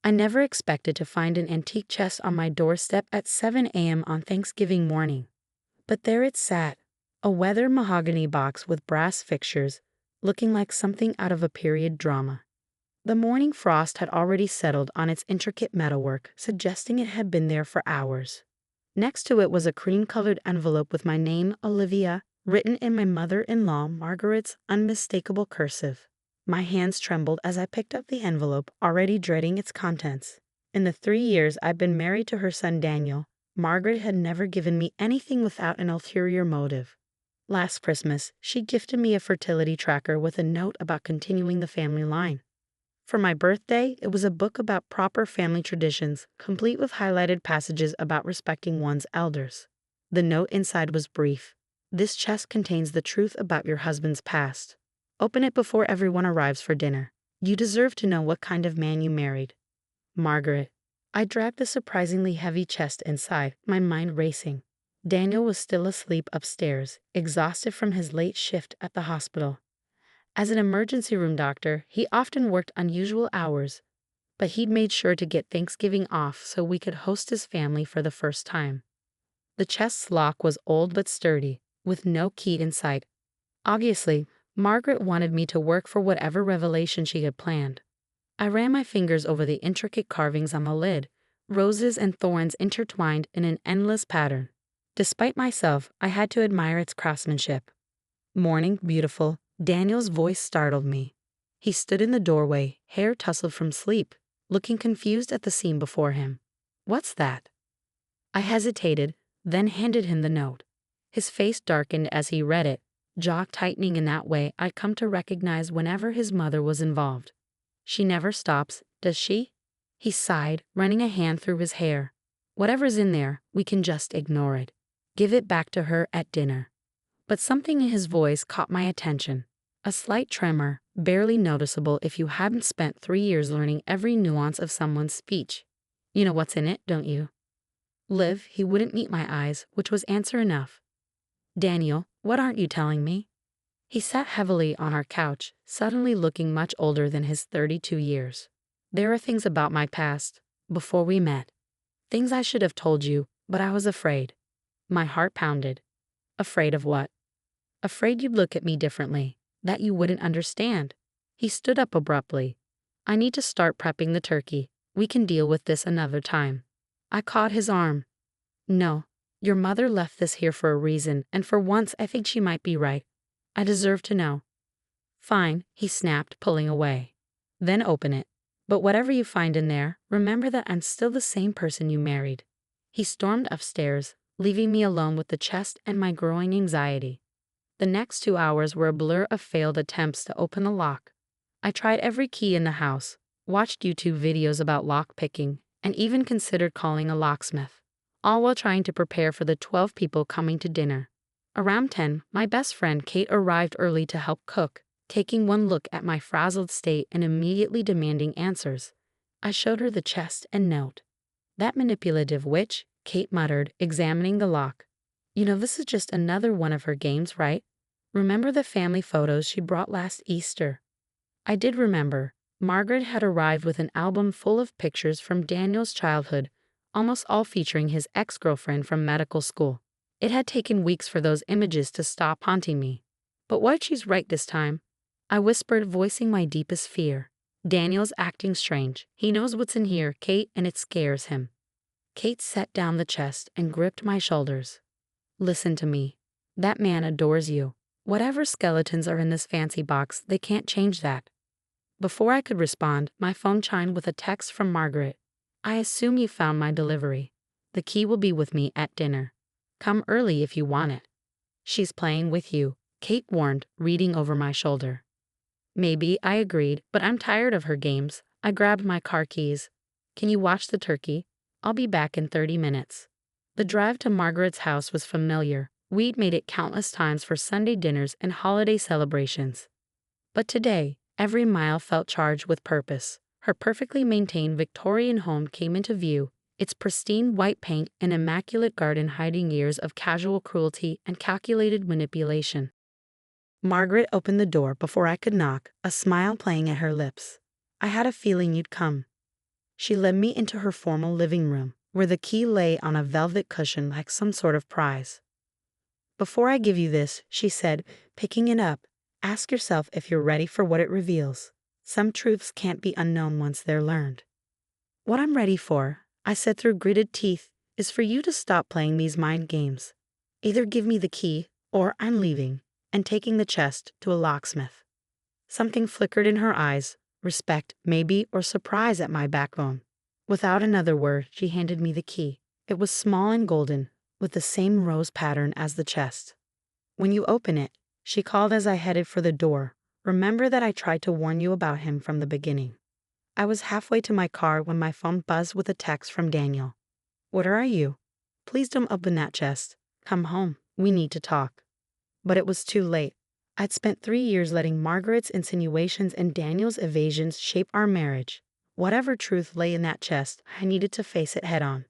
I never expected to find an antique chest on my doorstep at 7 a.m. on Thanksgiving morning. But there it sat, a weathered mahogany box with brass fixtures, looking like something out of a period drama. The morning frost had already settled on its intricate metalwork, suggesting it had been there for hours. Next to it was a cream-colored envelope with my name, Olivia, written in my mother-in-law Margaret's unmistakable cursive. My hands trembled as I picked up the envelope, already dreading its contents. In the 3 years I'd been married to her son Daniel, Margaret had never given me anything without an ulterior motive. Last Christmas, she gifted me a fertility tracker with a note about continuing the family line. For my birthday, it was a book about proper family traditions, complete with highlighted passages about respecting one's elders. The note inside was brief. This chest contains the truth about your husband's past. Open it before everyone arrives for dinner. You deserve to know what kind of man you married. Margaret. I dragged the surprisingly heavy chest inside, my mind racing. Daniel was still asleep upstairs, exhausted from his late shift at the hospital. As an emergency room doctor, he often worked unusual hours, but he'd made sure to get Thanksgiving off so we could host his family for the first time. The chest's lock was old but sturdy, with no key in sight. Obviously, Margaret wanted me to work for whatever revelation she had planned. I ran my fingers over the intricate carvings on the lid, roses and thorns intertwined in an endless pattern. Despite myself, I had to admire its craftsmanship. Morning, beautiful. Daniel's voice startled me. He stood in the doorway, hair tousled from sleep, looking confused at the scene before him. What's that? I hesitated, then handed him the note. His face darkened as he read it, jaw tightening in that way I'd come to recognize whenever his mother was involved. She never stops, does she? He sighed, running a hand through his hair. Whatever's in there, we can just ignore it. Give it back to her at dinner. But something in his voice caught my attention. A slight tremor, barely noticeable if you hadn't spent 3 years learning every nuance of someone's speech. You know what's in it, don't you? Liv, he wouldn't meet my eyes, which was answer enough. Daniel, what aren't you telling me? He sat heavily on our couch, suddenly looking much older than his 32 years. There are things about my past, before we met. Things I should have told you, but I was afraid. My heart pounded. Afraid of what? Afraid you'd look at me differently, that you wouldn't understand. He stood up abruptly. I need to start prepping the turkey. We can deal with this another time. I caught his arm. No, your mother left this here for a reason, and for once I think she might be right. I deserve to know. Fine, he snapped, pulling away. Then open it. But whatever you find in there, remember that I'm still the same person you married. He stormed upstairs, leaving me alone with the chest and my growing anxiety. The next 2 hours were a blur of failed attempts to open the lock. I tried every key in the house, watched YouTube videos about lock picking, and even considered calling a locksmith, all while trying to prepare for the 12 people coming to dinner. Around 10, my best friend Kate arrived early to help cook, taking one look at my frazzled state and immediately demanding answers. I showed her the chest and note. That manipulative witch, Kate muttered, examining the lock. You know, this is just another one of her games, right? Remember the family photos she brought last Easter? I did remember. Margaret had arrived with an album full of pictures from Daniel's childhood, almost all featuring his ex-girlfriend from medical school. It had taken weeks for those images to stop haunting me. But what if she's right this time? I whispered, voicing my deepest fear. Daniel's acting strange. He knows what's in here, Kate, and it scares him. Kate set down the chest and gripped my shoulders. Listen to me. That man adores you. Whatever skeletons are in this fancy box, they can't change that. Before I could respond, my phone chimed with a text from Margaret. I assume you found my delivery. The key will be with me at dinner. Come early if you want it. She's playing with you, Kate warned, reading over my shoulder. Maybe, I agreed, but I'm tired of her games. I grabbed my car keys. Can you watch the turkey? I'll be back in 30 minutes. The drive to Margaret's house was familiar. We'd made it countless times for Sunday dinners and holiday celebrations. But today, every mile felt charged with purpose. Her perfectly maintained Victorian home came into view, its pristine white paint and immaculate garden hiding years of casual cruelty and calculated manipulation. Margaret opened the door before I could knock, a smile playing at her lips. I had a feeling you'd come. She led me into her formal living room, where the key lay on a velvet cushion like some sort of prize. "Before I give you this," she said, picking it up, "ask yourself if you're ready for what it reveals. Some truths can't be unknown once they're learned." "What I'm ready for," I said through gritted teeth, "is for you to stop playing these mind games. Either give me the key, or I'm leaving, and taking the chest to a locksmith." Something flickered in her eyes, respect, maybe, or surprise at my backbone. Without another word, she handed me the key. It was small and golden, with the same rose pattern as the chest. "When you open it," she called as I headed for the door, "remember that I tried to warn you about him from the beginning." I was halfway to my car when my phone buzzed with a text from Daniel. "Where are you? Please don't open that chest. Come home. We need to talk." But it was too late. I'd spent 3 years letting Margaret's insinuations and Daniel's evasions shape our marriage. Whatever truth lay in that chest, I needed to face it head on.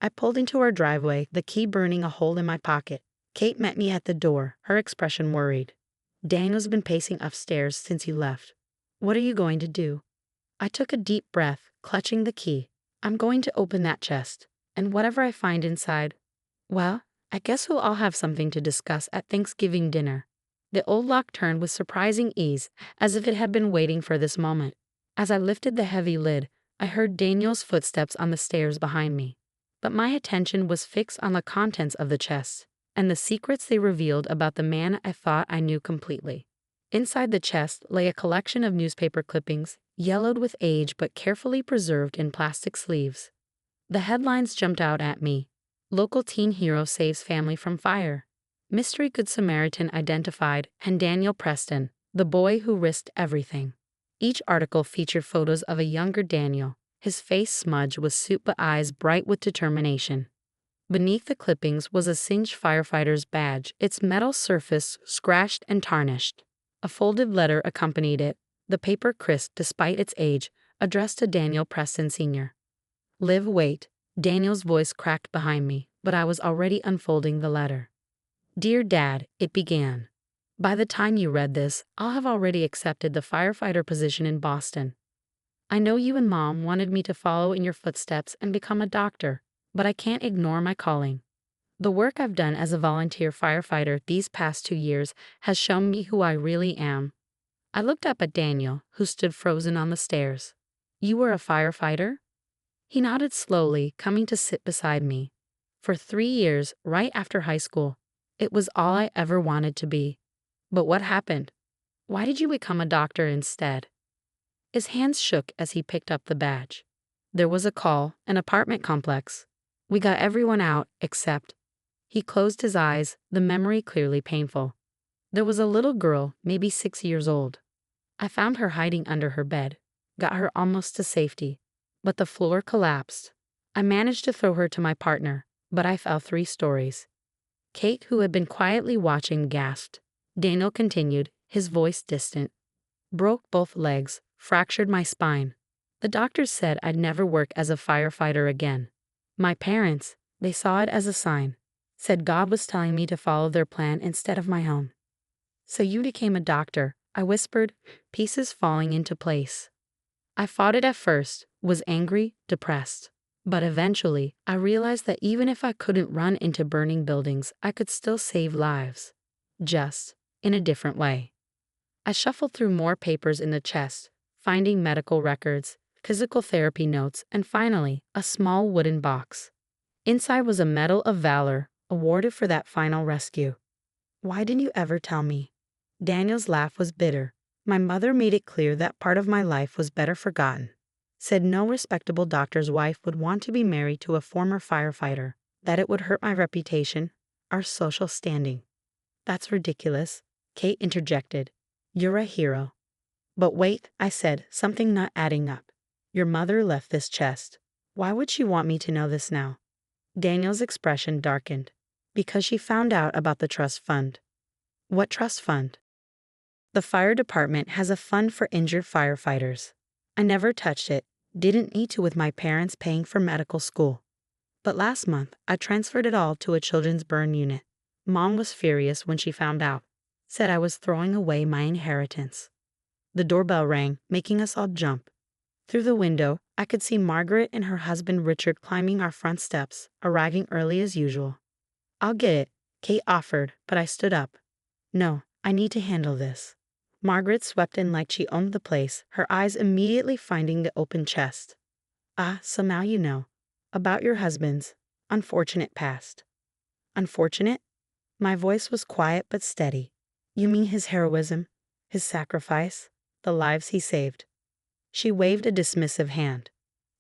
I pulled into our driveway, the key burning a hole in my pocket. Kate met me at the door, her expression worried. "Daniel's been pacing upstairs since you left. What are you going to do?" I took a deep breath, clutching the key. "I'm going to open that chest, and whatever I find inside, well, I guess we'll all have something to discuss at Thanksgiving dinner." The old lock turned with surprising ease, as if it had been waiting for this moment. As I lifted the heavy lid, I heard Daniel's footsteps on the stairs behind me. But my attention was fixed on the contents of the chest, and the secrets they revealed about the man I thought I knew completely. Inside the chest lay a collection of newspaper clippings, yellowed with age but carefully preserved in plastic sleeves. The headlines jumped out at me. "Local teen hero saves family from fire." "Mystery Good Samaritan identified," and "Daniel Preston, the boy who risked everything." Each article featured photos of a younger Daniel, his face smudged with soot but eyes bright with determination. Beneath the clippings was a singed firefighter's badge, its metal surface scratched and tarnished. A folded letter accompanied it, the paper crisp despite its age, addressed to Daniel Preston Sr. "Liv, wait." Daniel's voice cracked behind me, but I was already unfolding the letter. "Dear Dad," it began. "By the time you read this, I'll have already accepted the firefighter position in Boston. I know you and Mom wanted me to follow in your footsteps and become a doctor, but I can't ignore my calling. The work I've done as a volunteer firefighter these past 2 years has shown me who I really am." I looked up at Daniel, who stood frozen on the stairs. "You were a firefighter?" He nodded slowly, coming to sit beside me. "For 3 years, right after high school. It was all I ever wanted to be." "But what happened? Why did you become a doctor instead?" His hands shook as he picked up the badge. "There was a call, an apartment complex. We got everyone out, except—" He closed his eyes, the memory clearly painful. "There was a little girl, maybe 6 years old. I found her hiding under her bed, got her almost to safety, but the floor collapsed. I managed to throw her to my partner, but I fell 3 stories." Kate, who had been quietly watching, gasped. Daniel continued, his voice distant. "Broke both legs, fractured my spine. The doctors said I'd never work as a firefighter again. My parents, they saw it as a sign. Said God was telling me to follow their plan instead of my own." "So you became a doctor," I whispered, pieces falling into place. "I fought it at first, was angry, depressed. But eventually, I realized that even if I couldn't run into burning buildings, I could still save lives. Just in a different way." I shuffled through more papers in the chest, finding medical records, physical therapy notes, and finally, a small wooden box. Inside was a Medal of Valor, awarded for that final rescue. "Why didn't you ever tell me?" Daniel's laugh was bitter. "My mother made it clear that part of my life was better forgotten. Said no respectable doctor's wife would want to be married to a former firefighter, that it would hurt my reputation, our social standing." "That's ridiculous," Kate interjected. "You're a hero." "But wait," I said, something not adding up. "Your mother left this chest. Why would she want me to know this now?" Daniel's expression darkened. "Because she found out about the trust fund." "What trust fund?" "The fire department has a fund for injured firefighters. I never touched it, didn't need to with my parents paying for medical school. But last month, I transferred it all to a children's burn unit. Mom was furious when she found out. Said I was throwing away my inheritance." The doorbell rang, making us all jump. Through the window, I could see Margaret and her husband Richard climbing our front steps, arriving early as usual. "I'll get it," Kate offered, but I stood up. "No, I need to handle this." Margaret swept in like she owned the place, her eyes immediately finding the open chest. "Ah, so now you know. About your husband's unfortunate past." "Unfortunate?" My voice was quiet but steady. "You mean his heroism, his sacrifice, the lives he saved?" She waved a dismissive hand.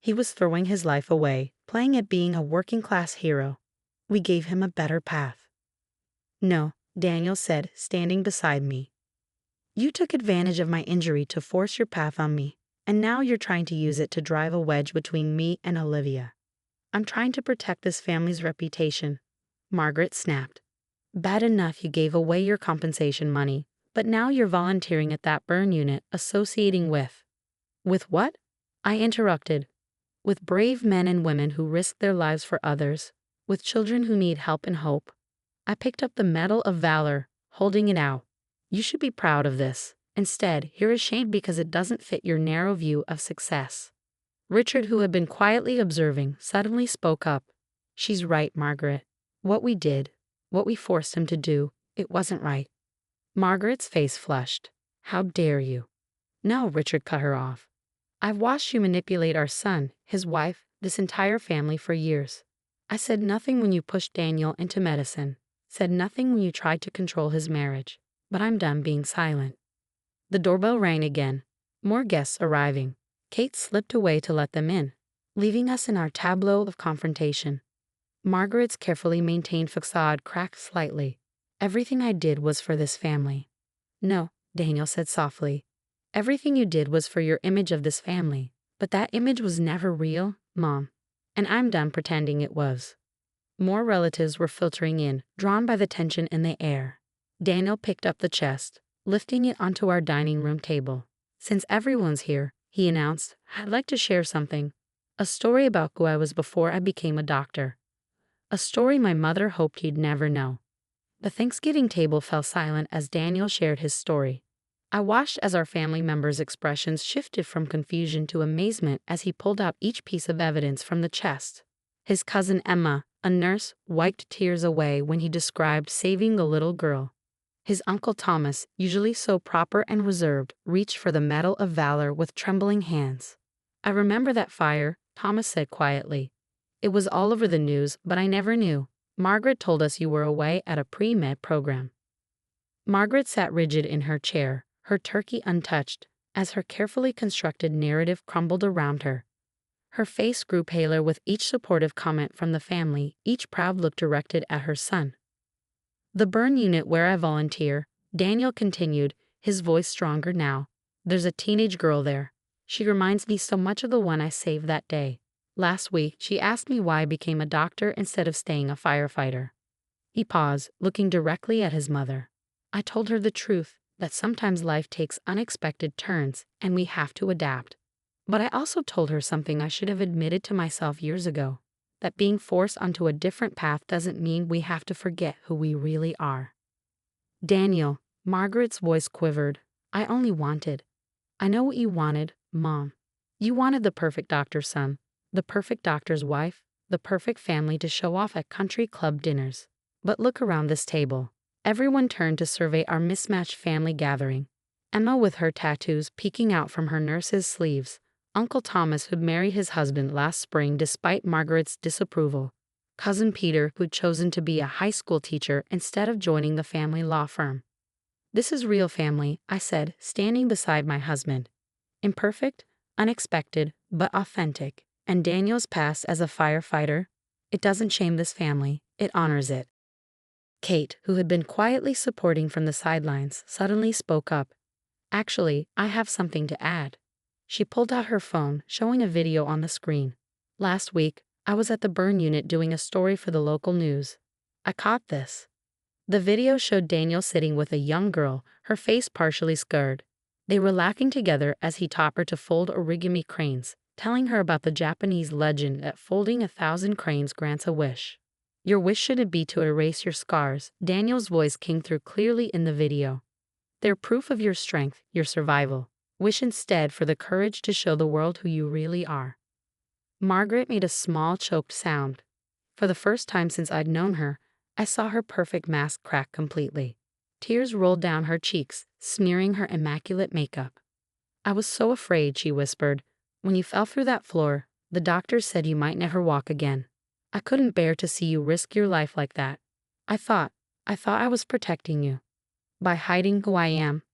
"He was throwing his life away, playing at being a working-class hero. We gave him a better path." "No," Daniel said, standing beside me. "You took advantage of my injury to force your path on me, and now you're trying to use it to drive a wedge between me and Olivia." "I'm trying to protect this family's reputation," Margaret snapped. "Bad enough you gave away your compensation money, but now you're volunteering at that burn unit, associating with—" "With what?" I interrupted. "With brave men and women who risk their lives for others, with children who need help and hope." I picked up the Medal of Valor, holding it out. "You should be proud of this. Instead, you're ashamed because it doesn't fit your narrow view of success." Richard, who had been quietly observing, suddenly spoke up. "She's right, Margaret. What we did, what we forced him to do, it wasn't right." Margaret's face flushed. "How dare you?" "No," Richard cut her off. "I've watched you manipulate our son, his wife, this entire family for years. I said nothing when you pushed Daniel into medicine, said nothing when you tried to control his marriage, but I'm done being silent." The doorbell rang again. More guests arriving. Kate slipped away to let them in, leaving us in our tableau of confrontation. Margaret's carefully maintained facade cracked slightly. "Everything I did was for this family." "No," Daniel said softly. "Everything you did was for your image of this family, but that image was never real, Mom. And I'm done pretending it was." More relatives were filtering in, drawn by the tension in the air. Daniel picked up the chest, lifting it onto our dining room table. "Since everyone's here," he announced, "I'd like to share something. A story about who I was before I became a doctor. A story my mother hoped he'd never know." The Thanksgiving table fell silent as Daniel shared his story. I watched as our family members' expressions shifted from confusion to amazement as he pulled out each piece of evidence from the chest. His cousin Emma, a nurse, wiped tears away when he described saving the little girl. His Uncle Thomas, usually so proper and reserved, reached for the Medal of Valor with trembling hands. "I remember that fire," Thomas said quietly. "It was all over the news, but I never knew. Margaret told us you were away at a pre-med program." Margaret sat rigid in her chair, her turkey untouched, as her carefully constructed narrative crumbled around her. Her face grew paler with each supportive comment from the family, each proud look directed at her son. "The burn unit where I volunteer," Daniel continued, his voice stronger now. "There's a teenage girl there. She reminds me so much of the one I saved that day. Last week, she asked me why I became a doctor instead of staying a firefighter." He paused, looking directly at his mother. "I told her the truth, that sometimes life takes unexpected turns, and we have to adapt. But I also told her something I should have admitted to myself years ago, that being forced onto a different path doesn't mean we have to forget who we really are." "Daniel," Margaret's voice quivered, "I only wanted. I know what you wanted, Mom. You wanted the perfect doctor's son, the perfect doctor's wife, the perfect family to show off at country club dinners. But look around this table." Everyone turned to survey our mismatched family gathering. Emma with her tattoos peeking out from her nurse's sleeves. Uncle Thomas, who'd married his husband last spring despite Margaret's disapproval. Cousin Peter, who'd chosen to be a high school teacher instead of joining the family law firm. "This is real family," I said, standing beside my husband. "Imperfect, unexpected, but authentic. And Daniel's past as a firefighter, it doesn't shame this family, it honors it." Kate, who had been quietly supporting from the sidelines, suddenly spoke up. "Actually, I have something to add." She pulled out her phone, showing a video on the screen. "Last week, I was at the burn unit doing a story for the local news. I caught this." The video showed Daniel sitting with a young girl, her face partially scarred. They were laughing together as he taught her to fold origami cranes, telling her about the Japanese legend that folding 1,000 cranes grants a wish. "Your wish shouldn't be to erase your scars," Daniel's voice came through clearly in the video. "They're proof of your strength, your survival. Wish instead for the courage to show the world who you really are. Margaret made a small choked sound. For the first time since I'd known her, I saw her perfect mask crack completely. Tears rolled down her cheeks, smearing her immaculate makeup. I was so afraid, she whispered. When you fell through that floor, the doctors said you might never walk again. I couldn't bear to see you risk your life like that. I thought I was protecting you. By hiding who I am.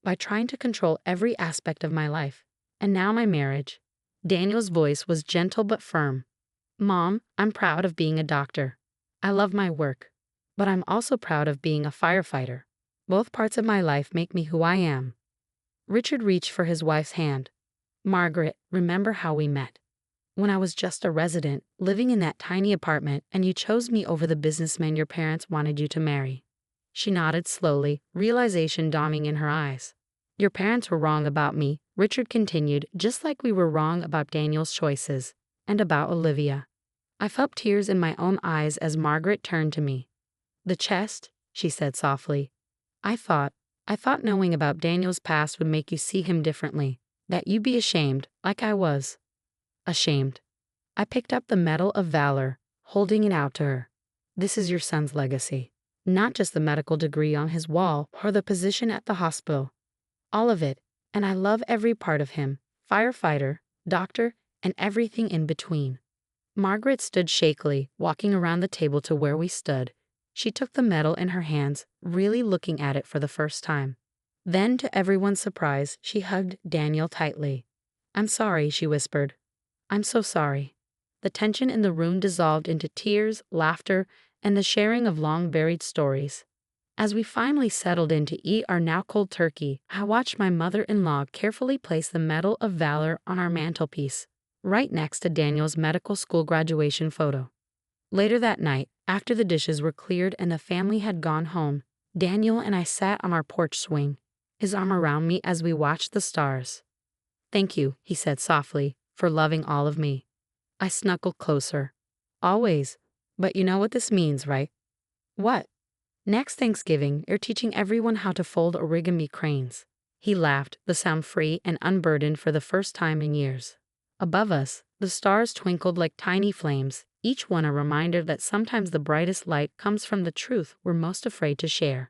By trying to control every aspect of my life. And now my marriage. Daniel's voice was gentle but firm. Mom, I'm proud of being a doctor. I love my work. But I'm also proud of being a firefighter. Both parts of my life make me who I am. Richard reached for his wife's hand. Margaret, remember how we met? When I was just a resident, living in that tiny apartment, and you chose me over the businessman your parents wanted you to marry. She nodded slowly, realization dawning in her eyes. Your parents were wrong about me, Richard continued, just like we were wrong about Daniel's choices. And about Olivia. I felt tears in my own eyes as Margaret turned to me. The chest, she said softly. I thought knowing about Daniel's past would make you see him differently. That you'd be ashamed, like I was. Ashamed. I picked up the Medal of Valor, holding it out to her. This is your son's legacy. Not just the medical degree on his wall or the position at the hospital. All of it, and I love every part of him. Firefighter, doctor, and everything in between. Margaret stood shakily, walking around the table to where we stood. She took the medal in her hands, really looking at it for the first time. Then, to everyone's surprise, she hugged Daniel tightly. I'm sorry, she whispered. I'm so sorry. The tension in the room dissolved into tears, laughter, and the sharing of long-buried stories. As we finally settled in to eat our now-cold turkey, I watched my mother-in-law carefully place the Medal of Valor on our mantelpiece, right next to Daniel's medical school graduation photo. Later that night, after the dishes were cleared and the family had gone home, Daniel and I sat on our porch swing, his arm around me as we watched the stars. Thank you, he said softly, for loving all of me. I snuggled closer. Always. But you know what this means, right? What? Next Thanksgiving, you're teaching everyone how to fold origami cranes. He laughed, the sound free and unburdened for the first time in years. Above us, the stars twinkled like tiny flames, each one a reminder that sometimes the brightest light comes from the truth we're most afraid to share.